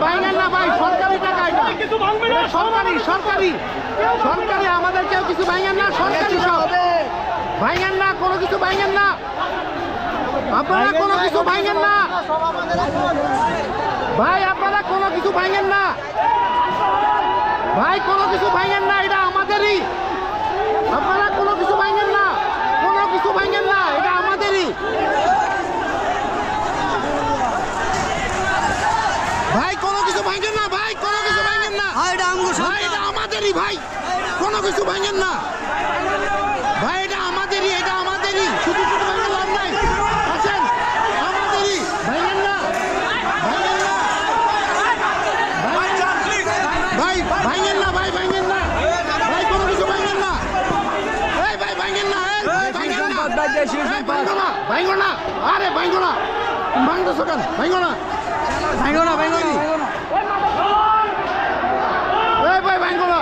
ভাঙেন না ভাই, সরকারি টাকা এটা, সরকারি সরকারি সরকারি, আমাদের কেউ কিছু ভাঙেন না, সরকারি সব ভাঙেন না, কোনো কিছু ভাঙেন না, আপনারা কোনো কিছু ভাঙেন না ভাই, আপনারা কোনো কিছু ভাঙেন না ভাই, কোনো কিছু ভাঙেন না, এটা আমাদেরই, আপনারা কোনো কিছু ভাঙেন না, কোনো কিছু ভাঙেন না, এটা আমাদেরই ভাই, কোনো কিছু ভাঙেন না ভাই, কোনো কিছু ভাঙেন না ভাই, এটা আমাদেরই ভাই, কোনো কিছু ভাঙেন না ভাই, এটা আমাদেরই, এটা আমাদেরই, শুধু শুধু ভাঙেন লাভ নাই, আসেন আমাদেরই, ভাঙেন না ভাঙেন না ভাই, ভাঙেন না ভাই, ভাঙেন না ভাই, কোনো কিছু ভাঙেন না, এই ভাই ভাঙেন না, এই ভাঙেন না, ভাঙো না, ভাঙো না, আরে ভাঙো না, ভাঙতেছো কেন, ভাঙো না, ভাঙো না, ভাঙো না, এই ভাই ভাঙো না,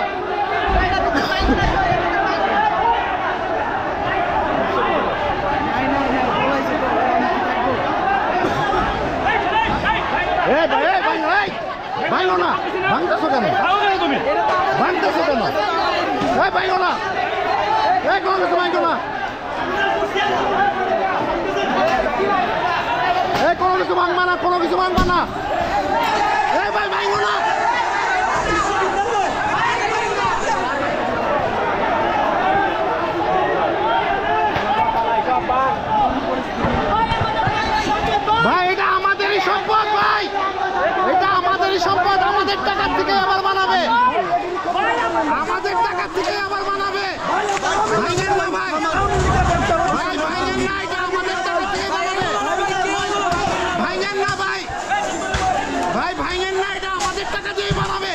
ভাঙো না, ভাঙতেছো কেন, ভাঙতেছো কেন, এই ভাঙো না, এই কোনো কিছু ভাঙো না, এই কোনো কিছু ভাঙবা না, কোনো কিছু ভাঙবা না, এই ভাই ভাঙো না, ভাই এটা আমাদেরই সম্পদ ভাই, এটা আমাদেরই সম্পদ, আমাদের টাকার থেকে আবার বানাবে, আমাদের টাকার থেকে আবার বানাবে, ভাঙেন না ভাই, ভাই ভাঙেন না, এটা আমাদের টাকার থেকে বানাবে, ভাঙেন না ভাই, ভাই ভাঙেন না, এটা আমাদের টাকা দিয়ে বানাবে,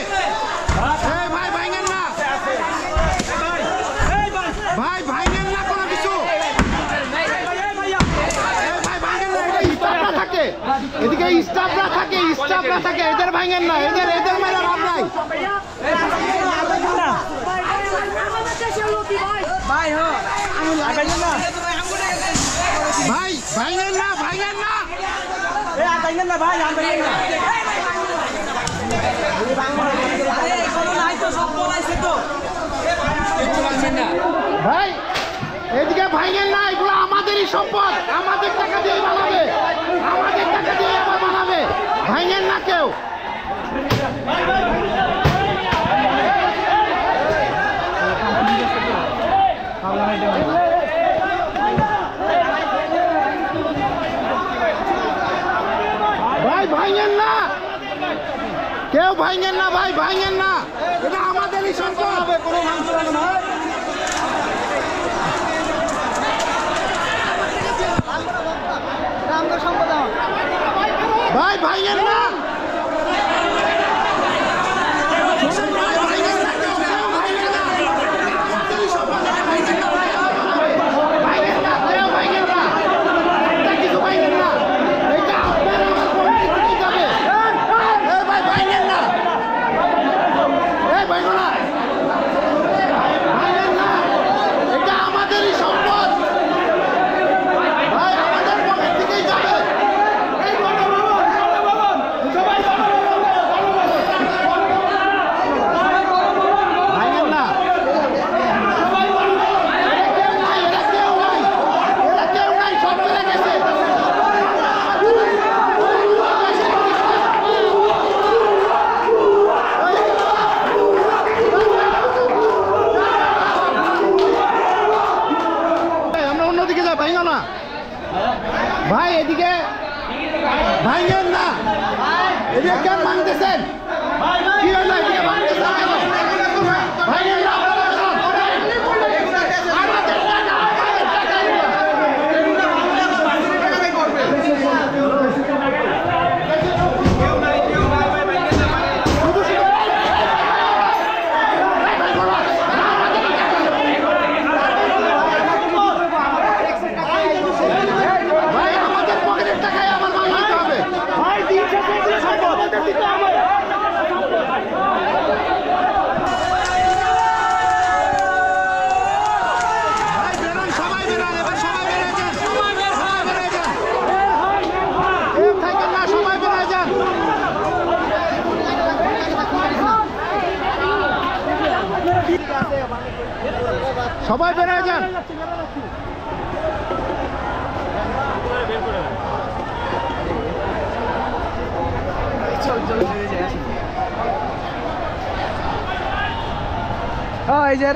এই ভাই ভাঙেন না ভাই, ভাঙেন না কোনো কিছু, থাকে এদিকে স্টাফরা থাকে, স্টাফরা থাকে, এদের ভাঙেন না, এদের মেলা লাভ নাই ভাই, ভাঙেন না, ভাঙেন না ভাই, এদিকে ভাঙেন না, এগুলো আমাদেরই সম্পদ, আমাদের টাকা দিয়ে বানাবে, আমাদের টাকা দিয়ে আবার বানাবে, ভাঙেন না কেউ, ভাই ভাঙেন না, কেউ ভাঙেন না ভাই, ভাঙেন না, এটা আমাদেরই সম্পদ হবে, কোনো মাংস না ভাই, ভাঙেন না ভাই, এদিকে ভাঙেন না, এদিকে কেন ভাঙতেছেন, কি হলো এদিকে ভাঙতেছেন, ভাঙেন না, সবাই বেরিয়ে যান। এই যে